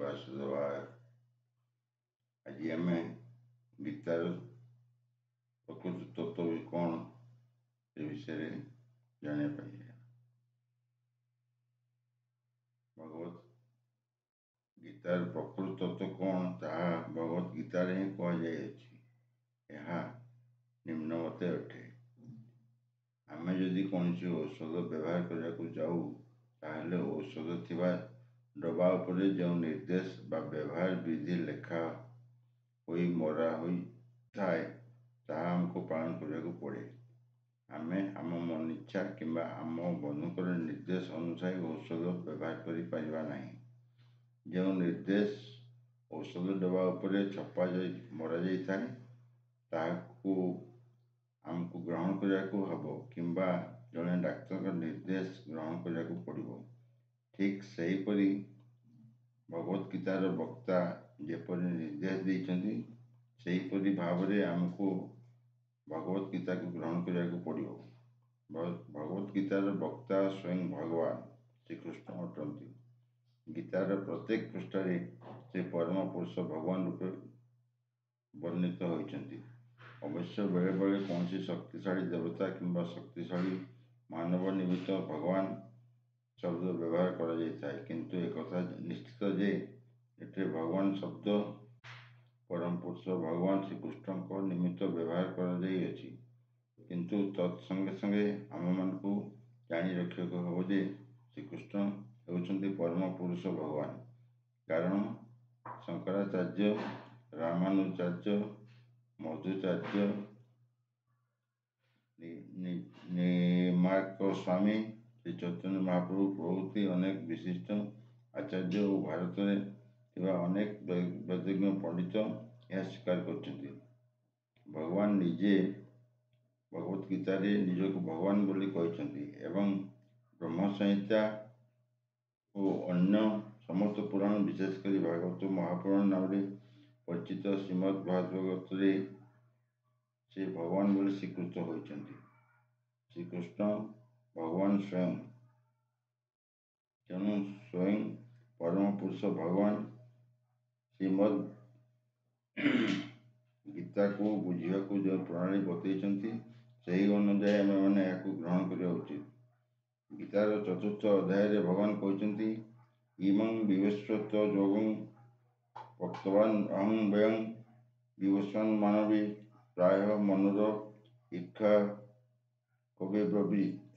वासुदेवाय। आज आम गीतार प्रकृत तत्व भी कौन से विषय जाना भगवत गीतार प्रकृत तत्व कौन ताहा भगवत गीतार ही कहुई निम्नमते अटे। आमे जदि कौन औषध व्यवहार करने जाऊ ताहले औषध थिबा डबा उपरे जो निर्देश बा व्यवहार विधि लेखा होई मरा होई थाए ताहा हमको पालन करने पड़े। आमे आम मन इच्छा किंबा आम बंधुकर निर्देश अनुसार औषध व्यवहार करि परिबा नाही। जो निर्देश औषध डबा उपरे छपा मरा जाई थाए ताहाकू आमको ग्रहण करने हबो किंबा जड़े डाक्तर निर्देश ग्रहण करने पड़ो। ठीक सेहीपरि भगवत गीतार वक्ता जेपरि निर्देश देइछन्ति सेहीपरि भावरे आमको भगवत गीता को ग्रहण करने पड़ो। भगवत गीतार वक्ता स्वयं भगवान श्रीकृष्ण अटंती। गीतार प्रत्येक पृष्ठरे से परम पुरुष भगवान रूपे वर्णित होइछन्ति। अवश्य बेले बेले कौन शक्तिशाली देवता किंबा शक्तिशाली मानव निमित्त भगवान शब्द व्यवहार करा जाए, किंतु एक निश्चित जे एटे भगवान शब्द परम पुरुष भगवान श्रीकृष्ण को निमित्त व्यवहार करा जाइए। किंतु तत्संगे संगे आम मान को जानी रखा हम जे श्रीकृष्ण होउछन्ति परम पुरुष भगवान। कारण शंकराचार्य, रामानुजाचार्य, मध्वाचार्य, निमार्क स्वामी, श्री चैतन्य महाप्रभु प्रभृति अनेक विशिष्ट आचार्य और भारत में अनेक वैज्ञ पंडित यह स्वीकार करछन्ति। भगवान निजे भगवत गीतार निजक भगवान बोली कहते एवं ब्रह्म संहिता और अन्य समस्त पुराण विशेषकर भागवत महापुराण नाम परिचित श्रीमद् भागवत से भगवान बोली स्वीकृत होइछन्ति। श्रीकृष्ण भगवान स्वयं, तेणु स्वयं परम पुरुष भगवान श्रीमद् गीता को बुझा जो प्रणाली बतई से अनुजाई आम मैंने ग्रहण करवा उचित। गीतार चतुर्थ अध्याय भगवान कहते इमं विवस्वत योगं भक्तवान अहं वयं विवस्वान मानवी प्राय मनुर इच्छा कवि ब्रवीत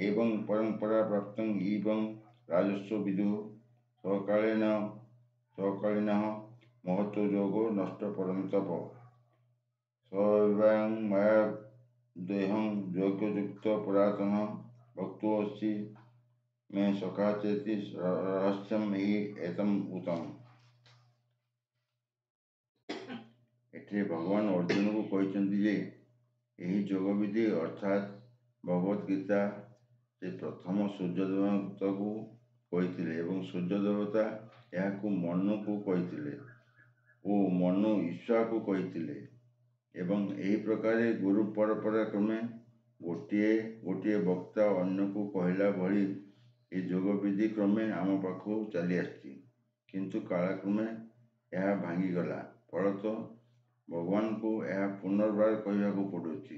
एवं परंपरा प्राप्त एवं राजस्व विदु स्वकालीन महत्व योगो नष्ट परंतप स्वयं माया देहं योग्ययुक्त पुरातन भक्तो अस्सी में सखा चेति रहस्यम ही एतम उत्तम। एठे भगवान अर्जुन को कहते जे यही योग विधि अर्थात भगवत गीता से प्रथम सूर्य देवता को कहते एवं सूर्य देवता यह मनु को कहते और मनु ईश्वर को कहते एवं यही प्रकार गुरु परंपरा क्रमे गोटे गोटे वक्ता अन्य को कहला भली ये योग विधि क्रमे आम पाखु चली आसी, किंतु कालक्रमे यह भांगीगला फलत भगवान को यह पुनर्बार कहवाक पड़ुछि।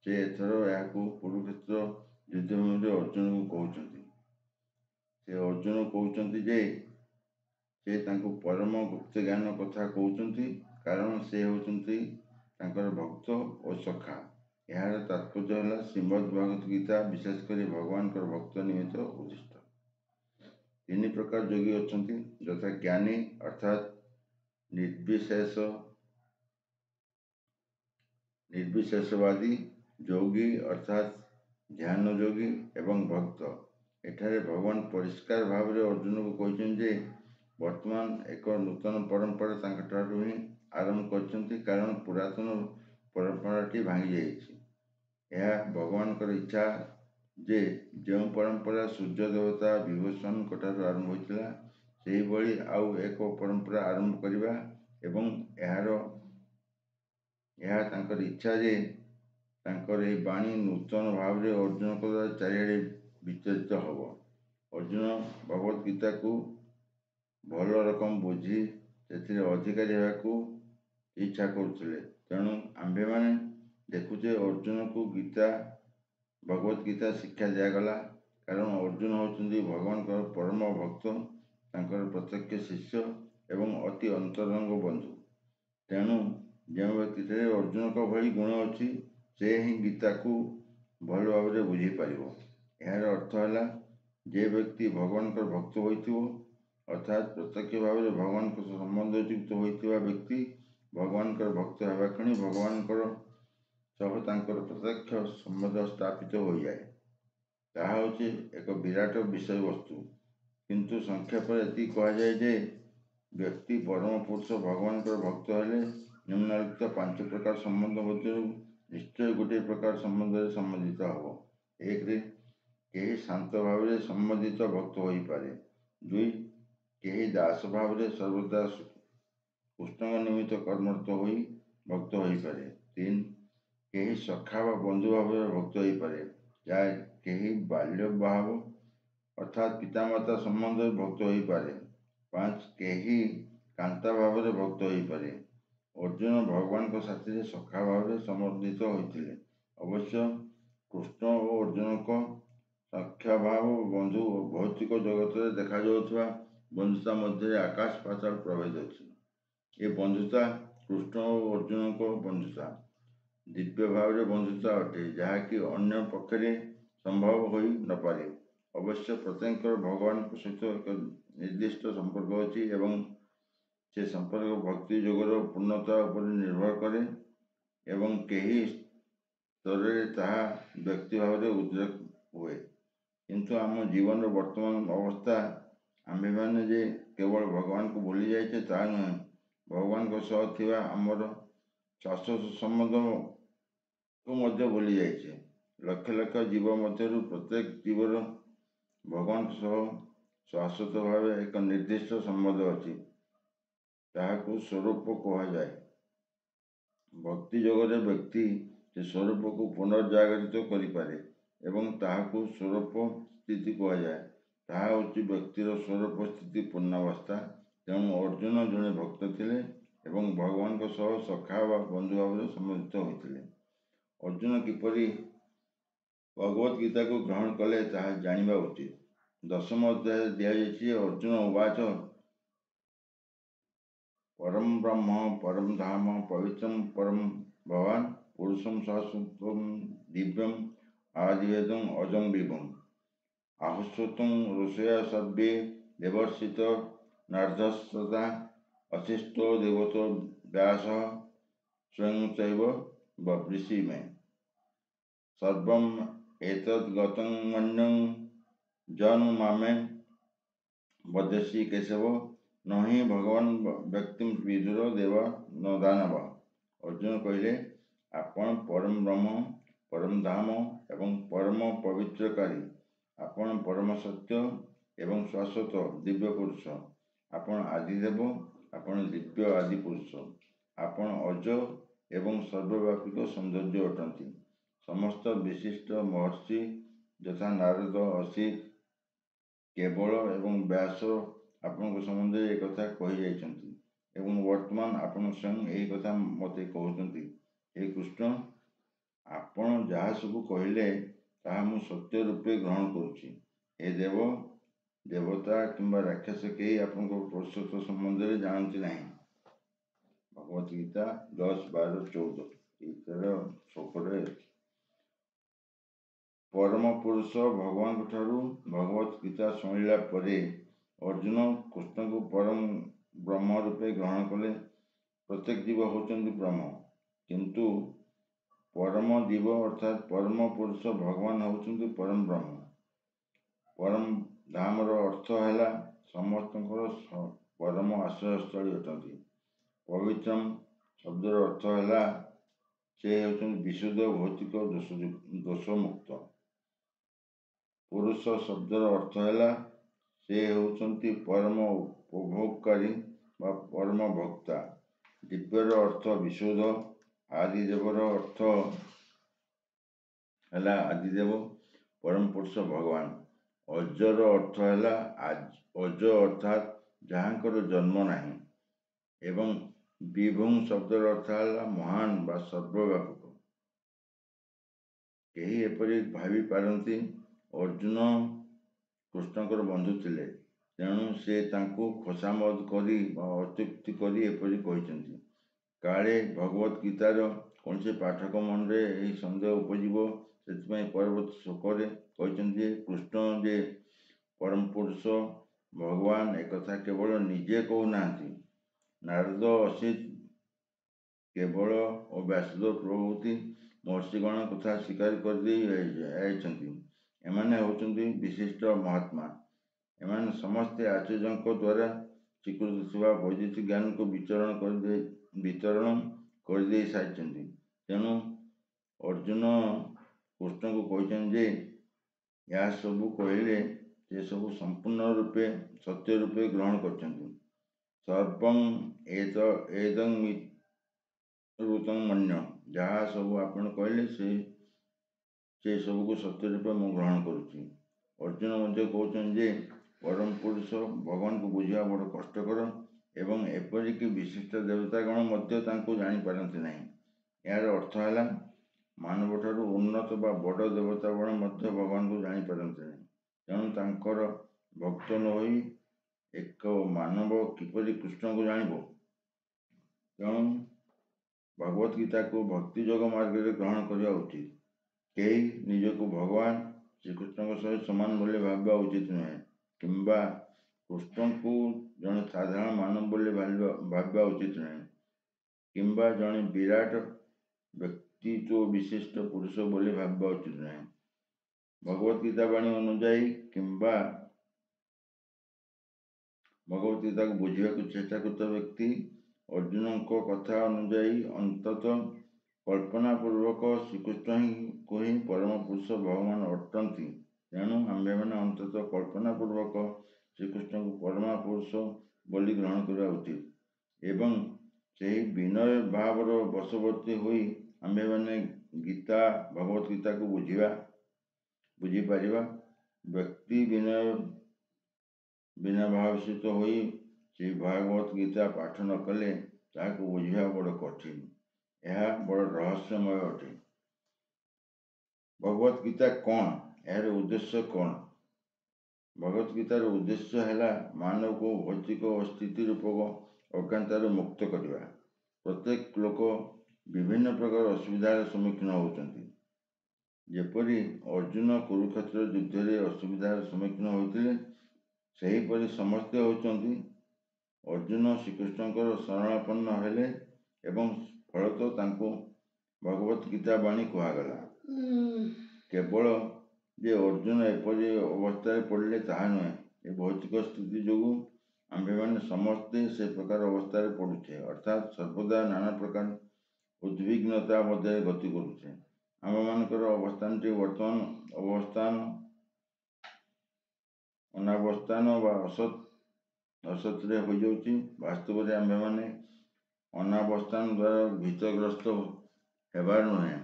से एथर यह कुरुक्षेत्र युद्धभूमि अर्जुन को कहते से अर्जुन कहते जे से तांको परम गुप्त ज्ञान कथा कहते कारण से होती भक्त और सखा। यार तात्पर्य है श्रीमद् भागवत गीता विशेषकर भगवान भक्त निमित्त उद्दिष्ट। तीन प्रकार योगी अच्छा यथा ज्ञानी अर्थात निर्विशेषवादी, योगी अर्थात ध्यान योगी एवं भक्त। एठारे भगवान परिष्कार भाव में अर्जुन को कहते वर्तमान एक नूतन परंपरा तांकठारु ही आरंभ करछन्ति कारण पुरातन परंपराटी भांगी जाइछि। यह भगवान इच्छा जे जो परंपरा सूर्य देवता विभूषण ठारु आरंभ होइतिला सेही भली आउ एक परंपरा आरंभ करिबा एवं यह तांकर इच्छा जे तांकर ए बाणी नूतन भाव में अर्जुन को चारिआडे विचरित हब। अर्जुन भगवत गीता को ଭଲ ରକମ ବୁଝି ସେଥିରେ ଅଧିକାରୀ ହେବାକୁ ଇଚ୍ଛା କରୁଥିଲେ। ତେଣୁ ଆମ୍ଭେମାନେ ଦେଖୁଛେ ଅର୍ଜୁନକୁ ଭଗବତ ଗୀତା ଶିକ୍ଷା ଦିଆଗଲା, କାରଣ ଅର୍ଜୁନ ହେଉଛନ୍ତି ଭଗବାନଙ୍କର ପରମ ଭକ୍ତ, ତାଙ୍କର ପ୍ରତ୍ୟକ୍ଷ ଶିଷ୍ୟ ଏବଂ ଅତି ଅନ୍ତରଙ୍ଗ ବନ୍ଧୁ। ତେଣୁ ଯେଉଁ ବ୍ୟକ୍ତିଠାରେ ଅର୍ଜୁନଙ୍କ ଭଳି ଗୁଣ ଅଛି, ସେ ହିଁ ଗୀତାକୁ ଭଲ ଭାବରେ ବୁଝିପାରିବ। ଏହାର ଅର୍ଥ ହେଲା, ଯେ ବ୍ୟକ୍ତି ଭଗବାନଙ୍କର ଭକ୍ତ ହୋଇଥିବ, ଅର୍ଥାତ୍ ପ୍ରତ୍ୟକ୍ଷ ଭାବରେ ଭଗବାନଙ୍କ ସମ୍ବନ୍ଧଯୁକ୍ତ ହୋଇଥିବା ବ୍ୟକ୍ତି ଭଗବାନଙ୍କର ଭକ୍ତ ହେବା କ୍ଷଣି ଭଗବାନଙ୍କର ସହ ତାଙ୍କର ପ୍ରତ୍ୟକ୍ଷ ସମ୍ବନ୍ଧ ସ୍ଥାପିତ ହୋଇଯାଏ। ତାହା ହେଉଛି ଏକ ବିରାଟ ବିଷୟବସ୍ତୁ। କିନ୍ତୁ ସଂକ୍ଷେପରେ ଏତିକି କୁହାଯାଏ ଯେ ବ୍ୟକ୍ତି ପରମ ପୁରୁଷ ଭଗବାନଙ୍କର ଭକ୍ତ ହେଲେ ନିମ୍ନଲିଖିତ 5 ପ୍ରକାର ସମ୍ବନ୍ଧ ମଧ୍ୟରୁ ନିଶ୍ଚୟ ଗୋଟିଏ ପ୍ରକାର ସମ୍ବନ୍ଧରେ ସମ୍ବନ୍ଧିତ ହେବ। 1. କେହି ଶାନ୍ତ ଭାବରେ ସମ୍ବନ୍ଧିତ ଭକ୍ତ ହୋଇପାରେ। 2. କେହି ଦାସ ଭାବରେ ସର୍ବଦା କୃଷ୍ଣଙ୍କ ନିମିତ୍ତ କର୍ମରତ ହୋଇ ଭକ୍ତ ହୋଇପାରେ। 3. କେହି ସଖା ବା ବନ୍ଧୁ ଭାବରେ ଭକ୍ତ ହୋଇପାରେ। 4. କେହି ବାଲ୍ୟ ଭାବ ଅର୍ଥାତ୍ ପିତାମାତା ସମ୍ବନ୍ଧରେ ଭକ୍ତ ହୋଇପାରେ। 5. କେହି କାନ୍ତା ଭାବରେ ଭକ୍ତ ହୋଇପାରେ। ଅର୍ଜୁନ ଭଗବାନଙ୍କ ସାଥିରେ ସଖା ଭାବରେ ସମ୍ବନ୍ଧିତ ହୋଇଥିଲେ। ଅବଶ୍ୟ କୃଷ୍ଣ ଓ ଅର୍ଜୁନଙ୍କ ସଖ୍ୟ ଭାବ ବନ୍ଧୁ ଓ ଭୌତିକ ଜଗତରେ ଦେଖାଯାଉଥିବା ବନ୍ଧୁତା ମଧ୍ୟରେ ଆକାଶ ପାତାଳ ପ୍ରଭେଦ ଅଛି। ଏ ବନ୍ଧୁତା କୃଷ୍ଣ ଓ ଅର୍ଜୁନଙ୍କ ବନ୍ଧୁତା ଦିବ୍ୟ ଭାବରେ ବନ୍ଧୁତା ଅଟେ, ଯାହାକି ଅନ୍ୟ ପକ୍ଷରେ ସମ୍ଭବ ହୋଇ ନପାରେ। ଅବଶ୍ୟ ପ୍ରତ୍ୟେକଙ୍କର ଭଗବାନଙ୍କ ସହିତ ଏକ ନିର୍ଦ୍ଦିଷ୍ଟ ସମ୍ପର୍କ ଅଛି ଏବଂ ସେ ସମ୍ପର୍କ ଭକ୍ତି ଯୋଗର ପୂର୍ଣ୍ଣତା ଉପରେ ନିର୍ଭର କରେ ଏବଂ କେହି ସ୍ତରରେ ତାହା ବ୍ୟକ୍ତି ଭାବରେ ଉଦ୍ରେକ ହୁଏ। କିନ୍ତୁ ଆମ ଜୀବନର ବର୍ତ୍ତମାନ ଅବସ୍ଥା ଆମ୍ଭେମାନେ ଯେ କେବଳ ଭଗବାନଙ୍କୁ ଭୁଲି ଯାଇଛେ ତାହା ନୁହେଁ, ଭଗବାନଙ୍କ ସହ ଥିବା ଆମର ଶାଶ୍ୱତ ସମ୍ବନ୍ଧକୁ ମଧ୍ୟ ଭୁଲି ଯାଇଛେ। ଲକ୍ଷ ଲକ୍ଷ ଜୀବ ମଧ୍ୟରୁ ପ୍ରତ୍ୟେକ ଜୀବର ଭଗବାନଙ୍କ ସହ ଶାଶ୍ୱତ ଭାବେ ଏକ ନିର୍ଦ୍ଦିଷ୍ଟ ସମ୍ବନ୍ଧ ଅଛି। ତାହାକୁ ସ୍ୱରୂପ କୁହାଯାଏ। ଭକ୍ତି ଯୋଗରେ ବ୍ୟକ୍ତି ସେ ସ୍ୱରୂପକୁ ପୁନର୍ଜାଗରିତ କରିପାରେ ଏବଂ ତାହାକୁ ସ୍ୱରୂପ ସ୍ଥିତି କୁହାଯାଏ। ତାହା ହେଉଛି ବ୍ୟକ୍ତିର ସ୍ୱରୂପ ସ୍ଥିତି ପୂର୍ଣ୍ଣାବସ୍ଥା। ତେଣୁ ଅର୍ଜୁନ ଜଣେ ଭକ୍ତ ଥିଲେ ଏବଂ ଭଗବାନଙ୍କ ସହ ସଖା ବା ବନ୍ଧୁ ଭାବରେ ସମ୍ବନ୍ଧିତ ହୋଇଥିଲେ। ଅର୍ଜୁନ କିପରି ଭଗବତ ଗୀତାକୁ ଗ୍ରହଣ କଲେ ତାହା ଜାଣିବା ଉଚିତ। 10ମ ଅଧ୍ୟାୟରେ ଦିଆଯାଇଛି ଯେ ଅର୍ଜୁନ ଉବାଚ ପରମ ବ୍ରହ୍ମ ପରମ ଧାମ ପବିତ୍ରಂ ପରମ ଭବାନ ପୁରୁଷಂ ଶାଶ୍ୱତଂ ଦିବ୍ୟଂ ଆଦିଭେଦଂ ଅଜଂ ବିଭୁଂ ଆହୁଶ୍ରୁତଂ ଋଷୟା ସର୍ବେ ଦେବର୍ଷିତ ନାରଦସ୍ତଥା ଅଶିଷ୍ଟೋ ଦେବतो ବ୍ୟାସ ସ୍ୱୟଂ ଚୈବ ବବ୍ରିଷି ମେ ସର୍ବଂ ଏତଦ୍ ଗतं ମନ୍ୟଂ ଜନ୍ ମାମେ ବଦସି କେଶବ ନହି ଭଗବାନ ବ୍ୟକ୍ତି ବିଦୁର ଦେବା ନ ଦାନବ। ଅର୍ଜୁନ କହିଲେ, ଆପଣ ପରମ ବ୍ରହ୍ମ, ପରମ ଧାମ ଏବଂ ପରମ ପବିତ୍ରକାରୀ। ଆପଣ ପରମ ସତ୍ୟ ଏବଂ ଶାଶ୍ୱତ ଦିବ୍ୟ ପୁରୁଷ। ଆପଣ ଆଦିଦେବ, ଆପଣ ଦିବ୍ୟ ଆଦି ପୁରୁଷ। ଆପଣ ଅଜ ଏବଂ ସର୍ବବ୍ୟାପିକ ସୌନ୍ଦର୍ଯ୍ୟ ଅଟନ୍ତି। ସମସ୍ତ ବିଶିଷ୍ଟ ମହର୍ଷି ଯଥା ନାରଦ, ଅସିତ, କେବଳ ଏବଂ ବ୍ୟାସ ଆପଣଙ୍କ ସମ୍ବନ୍ଧରେ ଏକଥା କହିଯାଇଛନ୍ତି ଏବଂ ବର୍ତ୍ତମାନ ଆପଣ ସ୍ୱୟଂ ଏହି କଥା ମୋତେ କହୁଛନ୍ତି। ହେ କୃଷ୍ଣ, ଆପଣ ଯାହା ସବୁ କହିଲେ ତାହା ମୁଁ ସତ୍ୟ ରୂପେ ଗ୍ରହଣ କରୁଛି। ହେ ଦେବ, ଦେବତା କିମ୍ବା ରାକ୍ଷସ କେହି ଆପଣଙ୍କ ପୁରୁଷତ୍ୱ ସମ୍ବନ୍ଧରେ ଜାଣନ୍ତି ନାହିଁ। ଭଗବତ ଗୀତା 10, 12, 14 ଗୀତାର ଶ୍ଲୋକରେ ପରମ ପୁରୁଷ ଭଗବାନଙ୍କ ଠାରୁ ଭଗବତ ଗୀତା ଶୁଣିଲା ପରେ ଅର୍ଜୁନ କୃଷ୍ଣଙ୍କୁ ପରମ ବ୍ରହ୍ମ ରୂପେ ଗ୍ରହଣ କଲେ। ପ୍ରତ୍ୟେକ ଜୀବ ହେଉଛନ୍ତି ବ୍ରହ୍ମ, କିନ୍ତୁ ପରମ ଜୀବ ଅର୍ଥାତ୍ ପରମ ପୁରୁଷ ଭଗବାନ ହେଉଛନ୍ତି ପରମ ବ୍ରହ୍ମ। ପରମ ଧାମର ଅର୍ଥ ହେଲା ସମସ୍ତଙ୍କର ପରମ ଆଶ୍ରୟସ୍ଥଳୀ ଅଟନ୍ତି। ପବିତ୍ରମ ଶବ୍ଦର ଅର୍ଥ ହେଲା ସେ ହେଉଛନ୍ତି ବିଶୁଦ୍ଧ ଭୌତିକ ଦୋଷମୁକ୍ତ। ପୁରୁଷ ଶବ୍ଦର ଅର୍ଥ ହେଲା ସେ ହେଉଛନ୍ତି ପରମ ଉପଭୋଗକାରୀ ବା ପରମ ଭକ୍ତା। ଦିବ୍ୟର ଅର୍ଥ ବିଶୁଦ୍ଧ। ଆଦିଦେବର ଅର୍ଥ ହେଲା ଆଦିଦେବ, ପରମ ପୁରୁଷ ଭଗବାନ। ଅଜର ଅର୍ଥ ହେଲା ଅଜ ଅର୍ଥାତ୍ ଯାହାଙ୍କର ଜନ୍ମ ନାହିଁ। ଏବଂ ବିଭୁଂ ଶବ୍ଦର ଅର୍ଥ ହେଲା ମହାନ ବା ସର୍ବବ୍ୟାପକ। କେହି ଏପରି ଭାବି ପାରନ୍ତି ଅର୍ଜୁନ କୃଷ୍ଣଙ୍କର ବନ୍ଧୁ ଥିଲେ, ତେଣୁ ସେ ତାଙ୍କୁ ଖୋସାମଦ କରି ବା ଅତ୍ୟୁକ୍ତି କରି ଏପରି କହିଛନ୍ତି। କାଳେ ଭଗବତ ଗୀତାର କୌଣସି ପାଠକ ମନରେ ଏହି ସନ୍ଦେହ ଉପଜିବ, ସେଥିପାଇଁ ପରବର୍ତ୍ତୀ ଶ୍ଲୋକରେ କହିଛନ୍ତି ଯେ କୃଷ୍ଣ ଯେ ପରମ ପୁରୁଷ ଭଗବାନ ଏକଥା କେବଳ ନିଜେ କହୁନାହାନ୍ତି। ନାରଦ, ଅସିତ, କେବଳ ଓ ବ୍ୟାସଦେବ ପ୍ରଭୃତି ମହର୍ଷିଗଣ କଥା ସ୍ୱୀକାର କରିଦେଇ ଯାଇଛନ୍ତି। ଏମାନେ ହେଉଛନ୍ତି ବିଶିଷ୍ଟ ମହାତ୍ମା। ଏମାନେ ସମସ୍ତେ ଆଚାର୍ଯ୍ୟଙ୍କ ଦ୍ୱାରା ସ୍ୱୀକୃତ ଥିବା ବୈଦିକ ଜ୍ଞାନକୁ ବିତରଣ କରିଦେଇ ସାରିଛନ୍ତି। ତେଣୁ ଅର୍ଜୁନ କୃଷ୍ଣଙ୍କୁ କହିଛନ୍ତି ଯେ ଏହା ସବୁ କହିଲେ ସେ ସବୁ ସମ୍ପୂର୍ଣ୍ଣ ରୂପେ ସତ୍ୟ ରୂପେ ଗ୍ରହଣ କରିଛନ୍ତି। ସର୍ବଂ ଏଦଂ ମିତୃତଂ ମନ୍ୟ, ଯାହା ସବୁ ଆପଣ କହିଲେ ସେ ସବୁକୁ ସତ୍ୟ ରୂପେ ମୁଁ ଗ୍ରହଣ କରୁଛି। ଅର୍ଜୁନ ମଧ୍ୟ କହୁଛନ୍ତି ଯେ ପରମ ପୁରୁଷ ଭଗବାନଙ୍କୁ ବୁଝିବା ବଡ଼ କଷ୍ଟକର ଏବଂ ଏପରିକି ବିଶିଷ୍ଟ ଦେବତାଗଣ ମଧ୍ୟ ତାଙ୍କୁ ଜାଣିପାରନ୍ତି ନାହିଁ। ଏହାର ଅର୍ଥ ହେଲା ମାନବଠାରୁ ଉନ୍ନତ ବା ବଡ଼ ଦେବତାଗଣ ମଧ୍ୟ ଭଗବାନଙ୍କୁ ଜାଣିପାରନ୍ତି ନାହିଁ। ତେଣୁ ତାଙ୍କର ଭକ୍ତ ନ ହୋଇ ଏକ ମାନବ କିପରି କୃଷ୍ଣଙ୍କୁ ଜାଣିବ? ତେଣୁ ଭଗବତ ଗୀତାକୁ ଭକ୍ତି ଯୋଗ ମାର୍ଗରେ ଗ୍ରହଣ କରିବା ଉଚିତ। କେହି ନିଜକୁ ଭଗବାନ ଶ୍ରୀକୃଷ୍ଣଙ୍କ ସହିତ ସମାନ ବୋଲି ଭାବିବା ଉଚିତ ନୁହେଁ, କିମ୍ବା କୃଷ୍ଣଙ୍କୁ ଜଣେ ସାଧାରଣ ମାନବ ବୋଲି ଭାବିବା ଉଚିତ ନୁହେଁ, କିମ୍ବା ଜଣେ ବିରାଟ ବ୍ୟକ୍ତିତ୍ୱ ବିଶିଷ୍ଟ ପୁରୁଷ ବୋଲି ଭାବିବା ଉଚିତ ନୁହେଁ। ଭଗବତ ଗୀତା ବାଣୀ ଅନୁଯାୟୀ କିମ୍ବା ଭଗବତ ଗୀତାକୁ ବୁଝିବାକୁ ଚେଷ୍ଟା କରୁଥିବା ବ୍ୟକ୍ତି ଅର୍ଜୁନଙ୍କ କଥା ଅନୁଯାୟୀ ଅନ୍ତତଃ କଳ୍ପନାପୂର୍ବକ ଶ୍ରୀକୃଷ୍ଣଙ୍କୁ ହିଁ ପରମ ପୁରୁଷ ଭଗବାନ ଅଟନ୍ତି। ତେଣୁ ଆମ୍ଭେମାନେ ଅନ୍ତତଃ କଳ୍ପନାପୂର୍ବକ ଶ୍ରୀକୃଷ୍ଣଙ୍କୁ ପରମ ପୁରୁଷ ବୋଲି ଗ୍ରହଣ କରିବା ଉଚିତ ଏବଂ ସେହି ବିନୟ ଭାବର ବଶବର୍ତ୍ତୀ ହୋଇ ଆମ୍ଭେମାନେ ଗୀତା ଭଗବତ ଗୀତାକୁ ବୁଝିପାରିବା। ବ୍ୟକ୍ତି ବିନୟ ଭାବସ୍ଥିତ ହୋଇ ସେହି ଭାଗବତ ଗୀତା ପାଠ ନ କଲେ ତାହାକୁ ବୁଝିବା ବଡ଼ କଠିନ। ଏହା ବଡ଼ ରହସ୍ୟମୟ ଅଟେ। ଭଗବତ ଗୀତା କ'ଣ? ଏହାର ଉଦ୍ଦେଶ୍ୟ କ'ଣ? ଭଗବତ ଗୀତାର ଉଦ୍ଦେଶ୍ୟ ହେଲା ମାନବକୁ ଭୌତିକ ଓ ସ୍ଥିତି ରୂପକ ଅଜ୍ଞାନତାରୁ ମୁକ୍ତ କରିବା। ପ୍ରତ୍ୟେକ ଲୋକ ବିଭିନ୍ନ ପ୍ରକାର ଅସୁବିଧାର ସମ୍ମୁଖୀନ ହେଉଛନ୍ତି। ଯେପରି ଅର୍ଜୁନ କୁରୁକ୍ଷେତ୍ର ଯୁଦ୍ଧରେ ଅସୁବିଧାର ସମ୍ମୁଖୀନ ହୋଇଥିଲେ, ସେହିପରି ସମସ୍ତେ ହେଉଛନ୍ତି। ଅର୍ଜୁନ ଶ୍ରୀକୃଷ୍ଣଙ୍କର ଶରଣାପନ୍ନ ହେଲେ ଏବଂ ଫଳତଃ ତାଙ୍କୁ ଭଗବତ ଗୀତା ବାଣୀ କୁହାଗଲା। କେବଳ ଯେ ଅର୍ଜୁନ ଏପରି ଅବସ୍ଥାରେ ପଡ଼ିଲେ ତାହା ନୁହେଁ, ଏ ଭୌତିକ ସ୍ଥିତି ଯୋଗୁଁ ଆମ୍ଭେମାନେ ସମସ୍ତେ ସେ ପ୍ରକାର ଅବସ୍ଥାରେ ପଡ଼ୁଛେ, ଅର୍ଥାତ୍ ସର୍ବଦା ନାନା ପ୍ରକାର ଉଦ୍ବିଗ୍ନତା ମଧ୍ୟରେ ଗତି କରୁଛେ। ଆମ୍ଭମାନଙ୍କର ଅବସ୍ଥାନଟି ବର୍ତ୍ତମାନ ଅନାବସ୍ଥାନ ବା ଅସତରେ ହୋଇଯାଉଛି। ବାସ୍ତବରେ ଆମ୍ଭେମାନେ ଅନାବସ୍ଥାନ ଦ୍ୱାରା ଭୀତଗ୍ରସ୍ତ ହେବାର ନୁହେଁ।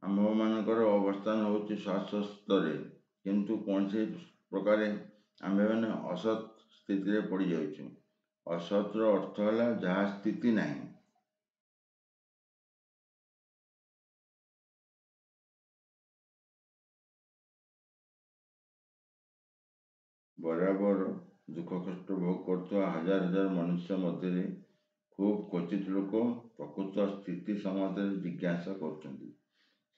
ଆମ୍ଭମାନଙ୍କର ଅବସ୍ଥାନ ହେଉଛି ଶ୍ୱାସସ୍ତରେ, କିନ୍ତୁ କୌଣସି ପ୍ରକାରେ ଆମ୍ଭେମାନେ ଅସତ୍ ସ୍ଥିତିରେ ପଡ଼ିଯାଉଛୁ। ଅସତ୍ର ଅର୍ଥ ହେଲା ଯାହା ସ୍ଥିତି ନାହିଁ। ବରାବର ଦୁଃଖ କଷ୍ଟ ଭୋଗ କରୁଥିବା ହଜାର ହଜାର ମନୁଷ୍ୟ ମଧ୍ୟରେ ଖୁବ୍ କ୍ୱଚିତ ଲୋକ ପ୍ରକୃତ ସ୍ଥିତି ସମ୍ବନ୍ଧରେ ଜିଜ୍ଞାସା କରୁଛନ୍ତି।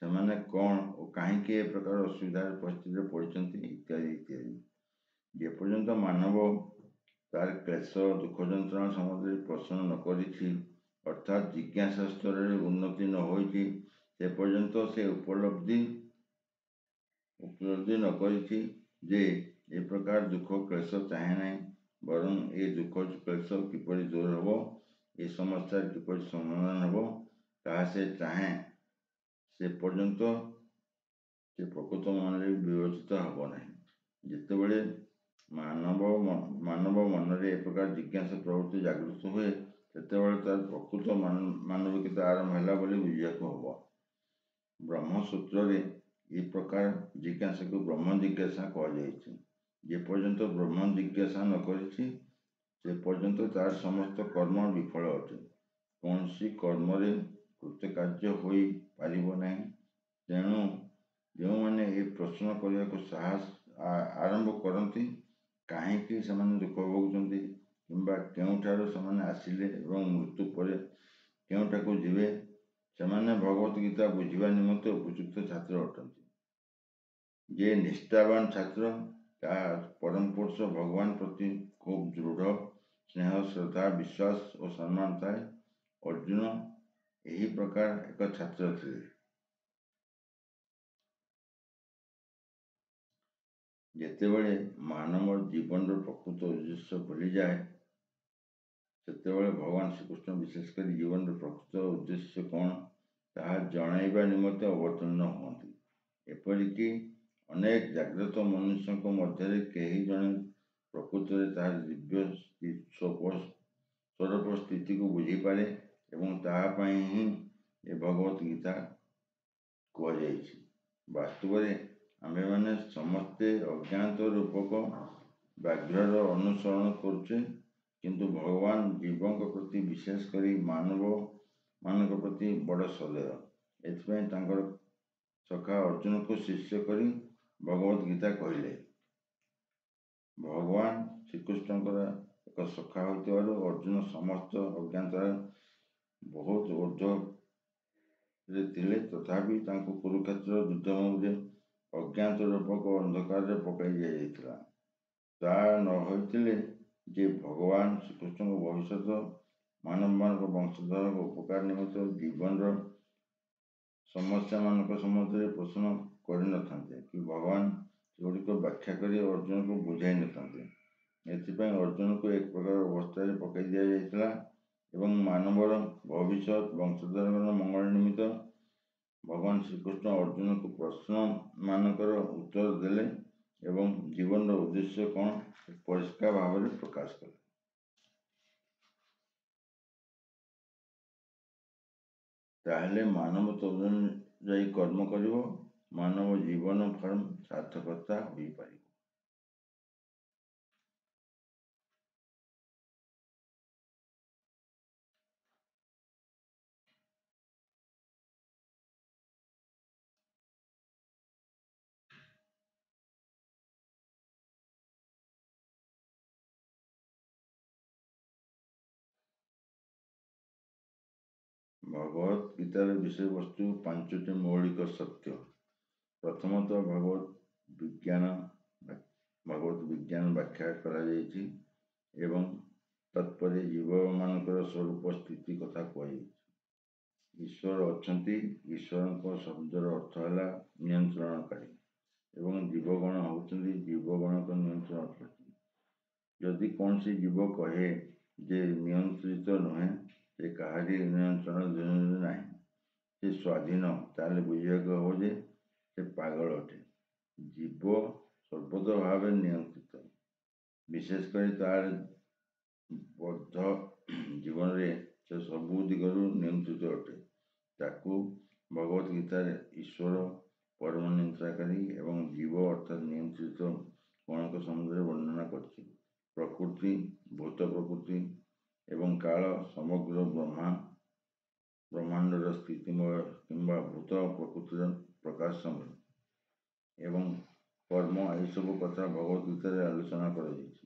ସେମାନେ କ'ଣ ଓ କାହିଁକି ଏ ପ୍ରକାର ଅସୁବିଧାର ପରିସ୍ଥିତିରେ ପଡ଼ିଛନ୍ତି ଇତ୍ୟାଦି ଇତ୍ୟାଦି। ଯେପର୍ଯ୍ୟନ୍ତ ମାନବ ତାର କ୍ଲେଶ ଦୁଃଖ ଯନ୍ତ୍ରଣା ସମ୍ବନ୍ଧରେ ପ୍ରଶ୍ନ ନ କରିଛି, ଅର୍ଥାତ୍ ଜିଜ୍ଞାସା ସ୍ତରରେ ଉନ୍ନତି ନ ହୋଇଛି, ସେ ପର୍ଯ୍ୟନ୍ତ ସେ ଉପଲବ୍ଧି ନ କରିଛି ଯେ ଏ ପ୍ରକାର ଦୁଃଖ କ୍ଲେଶ ଚାହେଁ ନାହିଁ, ବରଂ ଏ ଦୁଃଖ କ୍ଲେଶ କିପରି ଦୂର ହେବ, ଏ ସମସ୍ୟାର କିପରି ସମାଧାନ ହେବ ତାହା ସେ ଚାହେଁ, ସେ ପର୍ଯ୍ୟନ୍ତ ସେ ପ୍ରକୃତ ମନରେ ବିବେଚିତ ହେବ ନାହିଁ। ଯେତେବେଳେ ମାନବ ମନରେ ଏ ପ୍ରକାର ଜିଜ୍ଞାସା ପ୍ରବୃତ୍ତି ଜାଗୃତ ହୁଏ, ସେତେବେଳେ ତାର ପ୍ରକୃତ ମାନବିକତା ଆରମ୍ଭ ହେଲା ବୋଲି ବୁଝିବାକୁ ହେବ। ବ୍ରହ୍ମସୂତ୍ରରେ ଏ ପ୍ରକାର ଜିଜ୍ଞାସାକୁ ବ୍ରହ୍ମ ଜିଜ୍ଞାସା କୁହାଯାଇଛି। ଯେପର୍ଯ୍ୟନ୍ତ ବ୍ରହ୍ମ ଜିଜ୍ଞାସା ନ କରିଛି, ସେ ପର୍ଯ୍ୟନ୍ତ ତାର ସମସ୍ତ କର୍ମ ବିଫଳ ଅଟେ। କୌଣସି କର୍ମରେ କୃତକାର୍ଯ୍ୟ ହୋଇପାରିବ ନାହିଁ। ତେଣୁ ଯେଉଁମାନେ ଏ ପ୍ରଶ୍ନ କରିବାକୁ ଆରମ୍ଭ କରନ୍ତି, କାହିଁକି ସେମାନେ ଦୁଃଖ ଭୋଗୁଛନ୍ତି କିମ୍ବା କେଉଁଠାରୁ ସେମାନେ ଆସିଲେ ଏବଂ ମୃତ୍ୟୁ ପରେ କେଉଁଠାକୁ ଯିବେ, ସେମାନେ ଭଗବତ ଗୀତା ବୁଝିବା ନିମନ୍ତେ ଉପଯୁକ୍ତ ଛାତ୍ର ଅଟନ୍ତି। ଯେ ନିଷ୍ଠାବାନ ଛାତ୍ର, ତାହା ପରମ ପୁରୁଷ ଭଗବାନ ପ୍ରତି ଖୁବ୍ ଦୃଢ଼ ସ୍ନେହ, ଶ୍ରଦ୍ଧା, ବିଶ୍ୱାସ ଓ ସମ୍ମାନ ଥାଏ। ଅର୍ଜୁନ ଏହି ପ୍ରକାର ଏକ ଛାତ୍ର ଥିଲେ। ଯେତେବେଳେ ମାନବ ଜୀବନର ପ୍ରକୃତ ଉଦ୍ଦେଶ୍ୟ ଭୁଲିଯାଏ, ସେତେବେଳେ ଭଗବାନ ଶ୍ରୀକୃଷ୍ଣ ବିଶେଷ କରି ଜୀବନର ପ୍ରକୃତ ଉଦ୍ଦେଶ୍ୟ କ'ଣ ତାହା ଜଣାଇବା ନିମନ୍ତେ ଅବତୀର୍ଣ୍ଣ ହୁଅନ୍ତି। ଏପରିକି ଅନେକ ଜାଗ୍ରତ ମନୁଷ୍ୟଙ୍କ ମଧ୍ୟରେ କେହି ଜଣେ ପ୍ରକୃତରେ ତାହାର ଦିବ୍ୟ ସ୍ୱରୂପ ସ୍ଥିତିକୁ ବୁଝିପାରେ ଏବଂ ତାହା ପାଇଁ ହିଁ ଏ ଭଗବତ ଗୀତା କୁହାଯାଇଛି। ବାସ୍ତବରେ ଆମ୍ଭେମାନେ ସମସ୍ତେ ଅଜ୍ଞାତ ରୂପକ ବ୍ୟାଘ୍ରର ଅନୁସରଣ କରୁଛେ, କିନ୍ତୁ ଭଗବାନ ଜୀବଙ୍କ ପ୍ରତି, ବିଶେଷ କରି ମାନବମାନଙ୍କ ପ୍ରତି ବଡ଼ ସଦୟ। ଏଥିପାଇଁ ତାଙ୍କର ସଖା ଅର୍ଜୁନକୁ ଶିଷ୍ୟ କରି ଭଗବତ ଗୀତା କହିଲେ। ଭଗବାନ ଶ୍ରୀକୃଷ୍ଣଙ୍କର ଏକ ସଖା ହୋଇଥିବାରୁ ଅର୍ଜୁନ ସମସ୍ତ ଅଜ୍ଞାନତାର ବହୁତ ଊର୍ଦ୍ଧ୍ୱରେ ଥିଲେ। ତଥାପି ତାଙ୍କୁ କୁରୁକ୍ଷେତ୍ର ଯୁଦ୍ଧଭୂମିରେ ଅଜ୍ଞାତ ରୂପକ ଅନ୍ଧକାରରେ ପକାଇ ଦିଆଯାଇଥିଲା। ତାହା ନ ହୋଇଥିଲେ ଯେ ଭଗବାନ ଶ୍ରୀକୃଷ୍ଣଙ୍କ ଭବିଷ୍ୟତ ମାନବମାନଙ୍କ ବଂଶଧରଙ୍କ ଉପକାର ନିମିତ୍ତ ଜୀବନର ସମସ୍ୟାମାନଙ୍କ ସମ୍ବନ୍ଧରେ ପ୍ରଶ୍ନ କରିନଥାନ୍ତେ କି ଭଗବାନ ସେଗୁଡ଼ିକ ବ୍ୟାଖ୍ୟା କରି ଅର୍ଜୁନକୁ ବୁଝାଇ ନଥାନ୍ତେ। ଏଥିପାଇଁ ଅର୍ଜୁନକୁ ଏକ ପ୍ରକାର ଅବସ୍ଥାରେ ପକାଇ ଦିଆଯାଇଥିଲା ଏବଂ ମାନବର ଭବିଷ୍ୟତ ବଂଶଧରଙ୍କର ମଙ୍ଗଳ ନିମିତ୍ତ ଭଗବାନ ଶ୍ରୀକୃଷ୍ଣ ଅର୍ଜୁନକୁ ପ୍ରଶ୍ନମାନଙ୍କର ଉତ୍ତର ଦେଲେ ଏବଂ ଜୀବନର ଉଦ୍ଦେଶ୍ୟ କ'ଣ ପରିଷ୍କାର ଭାବରେ ପ୍ରକାଶ କଲେ। ତାହେଲେ ମାନବ ତଦନୁଯାୟୀ କର୍ମ କରିବ, ମାନବ ଜୀବନ ଫର୍ମ ସାର୍ଥକତା ହୋଇପାରିବ। ଭଗବତ ଗୀତାର ବିଷୟବସ୍ତୁ 5ଟି ମୌଳିକ ସତ୍ୟ। ପ୍ରଥମତଃ ଭଗବତ ବିଜ୍ଞାନ ବ୍ୟାଖ୍ୟା କରାଯାଇଛି ଏବଂ ତତ୍ପରେ ଜୀବମାନଙ୍କର ସ୍ୱରୂପ ସ୍ଥିତି କଥା କୁହାଯାଇଛି। ଈଶ୍ୱର ଅଛନ୍ତି। ଈଶ୍ୱରଙ୍କ ଶବ୍ଦର ଅର୍ଥ ହେଲା ନିୟନ୍ତ୍ରଣକାରୀ ଏବଂ ଜୀବଗଣ ହେଉଛନ୍ତି ଜୀବଗଣଙ୍କ ନିୟନ୍ତ୍ରଣ ପ୍ରତି। ଯଦି କୌଣସି ଜୀବ କହେ ଯେ ନିୟନ୍ତ୍ରିତ ନୁହେଁ, ସେ କାହାରି ନିୟନ୍ତ୍ରଣାଧୀନରେ ନାହିଁ, ସେ ସ୍ୱାଧୀନ, ତାହେଲେ ବୁଝିବାକୁ ହେବ ଯେ ସେ ପାଗଳ ଅଟେ। ଜୀବ ସର୍ବତ ଭାବେ ନିୟନ୍ତ୍ରିତ, ବିଶେଷ କରି ତାର ବଦ୍ଧ ଜୀବନରେ ସେ ସବୁ ଦିଗରୁ ନିୟନ୍ତ୍ରିତ ଅଟେ। ତାକୁ ଭଗବତ ଗୀତାରେ ଈଶ୍ୱର ପରମ ନିୟନ୍ତ୍ରଣକାରୀ ଏବଂ ଜୀବ ଅର୍ଥାତ୍ ନିୟନ୍ତ୍ରିତ ଗଣଙ୍କ ସମ୍ବନ୍ଧରେ ବର୍ଣ୍ଣନା କରିଛି। ପ୍ରକୃତି, ଭୂତ ପ୍ରକୃତି ଏବଂ କାଳ, ସମଗ୍ର ବ୍ରହ୍ମାଣ୍ଡର ସ୍ଥିତିମୟ କିମ୍ବା ଭୂତ ପ୍ରକୃତିର ପ୍ରକାଶ ସମୟ ଏବଂ କର୍ମ, ଏହିସବୁ କଥା ଭଗବତ ଗୀତାରେ ଆଲୋଚନା କରାଯାଇଛି।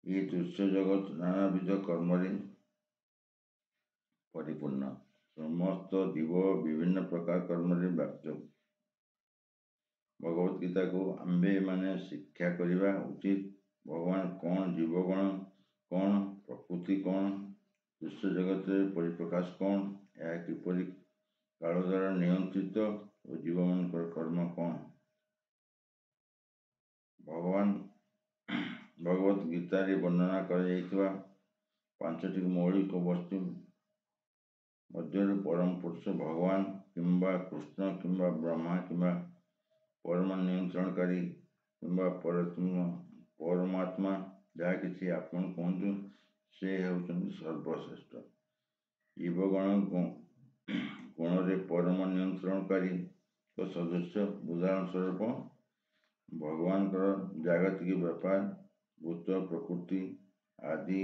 ଏହି ଦୃଶ୍ୟ ଜଗତ ନାନାବିଧ କର୍ମରେ ପରିପୂର୍ଣ୍ଣ। ସମସ୍ତ ଜୀବ ବିଭିନ୍ନ ପ୍ରକାର କର୍ମରେ ବ୍ୟାପ୍ତ। ଭଗବତ ଗୀତାକୁ ଆମ୍ଭେମାନେ ଶିକ୍ଷା କରିବା ଉଚିତ। ଭଗବାନ କ'ଣ, ଜୀବଗଣ କ'ଣ, ପ୍ରକୃତି କ'ଣ, ଦୃଶ୍ୟ ଜଗତରେ ପରିପ୍ରକାଶ କ'ଣ, ଏହା କିପରି କାଳ ଦ୍ୱାରା ନିୟନ୍ତ୍ରିତ ଓ ଜୀବମାନଙ୍କର କର୍ମ କ'ଣ। ଭଗବତ ଗୀତାରେ ବର୍ଣ୍ଣନା କରାଯାଇଥିବା 5ଟି ମୌଳିକ ବସ୍ତୁ ମଧ୍ୟରୁ ପରମ ପୁରୁଷ ଭଗବାନ କିମ୍ବା କୃଷ୍ଣ କିମ୍ବା ବ୍ରହ୍ମା କିମ୍ବା ପରମ ନିୟନ୍ତ୍ରଣକାରୀ କିମ୍ବା ପରମାତ୍ମା, ଯାହା କିଛି ଆପଣ କୁହନ୍ତୁ, ସେ ହେଉଛନ୍ତି ସର୍ବଶ୍ରେଷ୍ଠ। ଜୀବଗଣ ଗୁଣରେ ପରମ ନିୟନ୍ତ୍ରଣକାରୀଙ୍କ ସଦୃଶ। ଉଦାହରଣ ସ୍ୱରୂପ ଭଗବାନଙ୍କର ଜାଗତିକ ବ୍ୟାପାର, ଭୂତ ପ୍ରକୃତି ଆଦି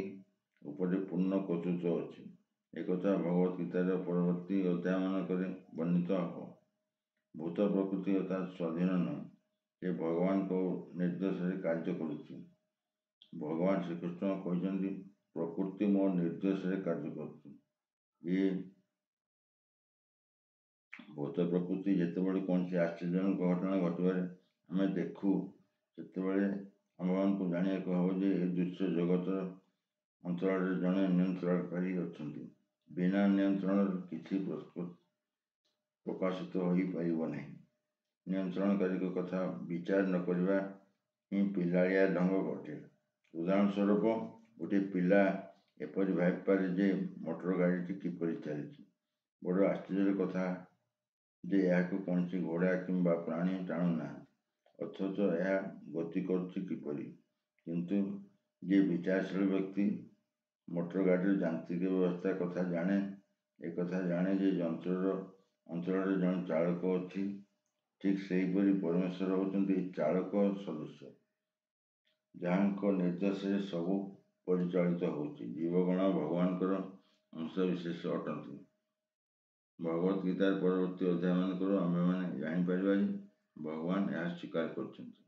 ଉପରେ ପୂର୍ଣ୍ଣ କର୍ତ୍ତୃତ୍ୱ ଅଛି। ଏକଥା ଭଗବତ ଗୀତାର ପରବର୍ତ୍ତୀ ଅଧ୍ୟାୟମାନଙ୍କରେ ବର୍ଣ୍ଣିତ ହେବ। ଭୂତ ପ୍ରକୃତି ଅର୍ଥାତ୍ ସ୍ୱାଧୀନ ନୁହେଁ, ସେ ଭଗବାନଙ୍କ ନିର୍ଦ୍ଦେଶରେ କାର୍ଯ୍ୟ କରୁଛି। ଭଗବାନ ଶ୍ରୀକୃଷ୍ଣ କହିଛନ୍ତି, ପ୍ରକୃତି ମୋ ନିର୍ଦ୍ଦେଶରେ କାର୍ଯ୍ୟ କରୁଛି। ଇଏ ଭୂତ ପ୍ରକୃତି ଯେତେବେଳେ କୌଣସି ଆଶ୍ଚର୍ଯ୍ୟଜନକ ଘଟଣା ଘଟିବାରେ ଆମେ ଦେଖୁ, ସେତେବେଳେ ଆମମାନଙ୍କୁ ଜାଣିବାକୁ ହେବ ଯେ ଏ ଦୃଶ୍ୟ ଜଗତର ଅଞ୍ଚଳରେ ଜଣେ ନିୟନ୍ତ୍ରଣକାରୀ ଅଛନ୍ତି। ବିନା ନିୟନ୍ତ୍ରଣରେ କିଛି ପ୍ରକାଶିତ ହୋଇପାରିବ ନାହିଁ। ନିୟନ୍ତ୍ରଣକାରୀଙ୍କ କଥା ବିଚାର ନ କରିବା ହିଁ ପିଲାଳିଆ ଢଙ୍ଗ ଅଟେ। ଉଦାହରଣ ସ୍ୱରୂପ, ଗୋଟିଏ ପିଲା ଏପରି ଭାବିପାରେ ଯେ ମୋଟର ଗାଡ଼ିଟି କିପରି ଚାଲିଛି। ବଡ଼ ଆଶ୍ଚର୍ଯ୍ୟର କଥା ଯେ ଏହାକୁ କୌଣସି ଘୋଡ଼ା କିମ୍ବା ପ୍ରାଣୀ ଟାଣୁନାହାନ୍ତି, ଅଥଚ ଏହା ଗତି କରୁଛି କିପରି। କିନ୍ତୁ ଯିଏ ବିଚାରଶୀଳ ବ୍ୟକ୍ତି ମୋଟର ଗାଡ଼ିର ଯାନ୍ତ୍ରିକ ବ୍ୟବସ୍ଥା କଥା ଜାଣେ, ଏକଥା ଜାଣେ ଯେ ଅଞ୍ଚଳରେ ଜଣେ ଚାଳକ ଅଛି। ଠିକ୍ ସେହିପରି ପରମେଶ୍ୱର ହେଉଛନ୍ତି ଚାଳକ ସଦୃଶ, ଯାହାଙ୍କ ନିର୍ଦ୍ଦେଶରେ ସବୁ ପରିଚାଳିତ ହେଉଛି। ଜୀବଗଣ ଭଗବାନଙ୍କର ଅଂଶବିଶେଷ ଅଟନ୍ତି। ଭଗବତ ଗୀତାର ପରବର୍ତ୍ତୀ ଅଧ୍ୟାୟମାନଙ୍କରୁ ଆମେମାନେ ଜାଣିପାରିବା ଯେ ଭଗବାନ ଏହା ସ୍ୱୀକାର କରିଛନ୍ତି।